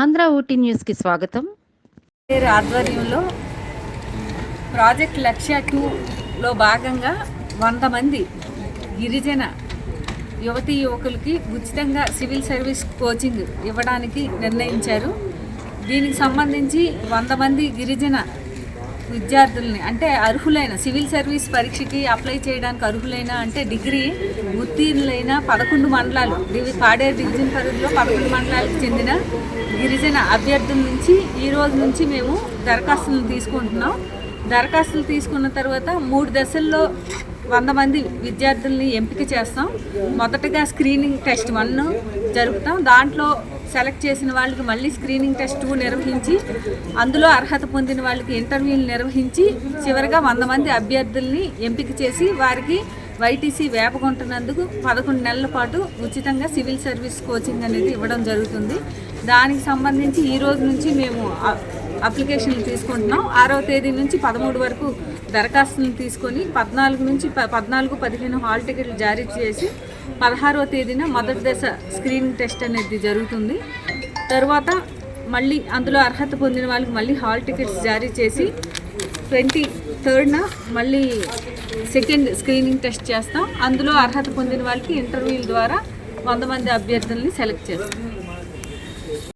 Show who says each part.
Speaker 1: ఆంధ్ర ఊటీ న్యూస్కి స్వాగతం.
Speaker 2: ఆధ్వర్యంలో ప్రాజెక్ట్ లక్ష్య 2లో భాగంగా 100 మంది గిరిజన యువతీ యువకులకి ఉచితంగా సివిల్ సర్వీస్ కోచింగ్ ఇవ్వడానికి నిర్ణయించారు. దీనికి సంబంధించి 100 మంది గిరిజన విద్యార్థుల్ని, అంటే అర్హులైన సివిల్ సర్వీస్ పరీక్షకి అప్లై చేయడానికి అర్హులైన, అంటే డిగ్రీ ఉత్తీర్ణులైన 11 మండలాలు, పాడేరు డివిజన్ పరిధిలో 11 మండలాలకు చెందిన గిరిజన అభ్యర్థుల నుంచి ఈ రోజు నుంచి మేము దరఖాస్తులను తీసుకుంటున్నాం. దరఖాస్తులు తీసుకున్న తర్వాత 3 దశల్లో 100 మంది విద్యార్థుల్ని ఎంపిక చేస్తాం. మొదటగా స్క్రీనింగ్ టెస్ట్ 1 జరుపుతాం. దాంట్లో సెలెక్ట్ చేసిన వాళ్ళకి మళ్ళీ స్క్రీనింగ్ టెస్ట్ 2 నిర్వహించి, అందులో అర్హత పొందిన వాళ్ళకి ఇంటర్వ్యూలు నిర్వహించి, చివరిగా 100 మంది అభ్యర్థుల్ని ఎంపిక చేసి వారికి వైటీసీ వేపగుంటున్నందుకు 11 నెలల పాటు ఉచితంగా సివిల్ సర్వీస్ కోచింగ్ అనేది ఇవ్వడం జరుగుతుంది. దానికి సంబంధించి ఈ రోజు నుంచి మేము అప్లికేషన్లు తీసుకుంటున్నాం. 6వ తేదీ నుంచి 13 వరకు దరఖాస్తులను తీసుకొని 14-15 హాల్ టికెట్లు జారీ చేసి 16వ తేదీన మొదటి దశ స్క్రీనింగ్ టెస్ట్ అనేది జరుగుతుంది. తర్వాత మళ్ళీ అందులో అర్హత పొందిన వాళ్ళకి మళ్ళీ హాల్ టికెట్స్ జారీ చేసి 23rd మళ్ళీ సెకండ్ స్క్రీనింగ్ టెస్ట్ చేస్తాం. అందులో అర్హత పొందిన వాళ్ళకి ఇంటర్వ్యూల ద్వారా 100 మంది అభ్యర్థుల్ని సెలెక్ట్ చేస్తాం.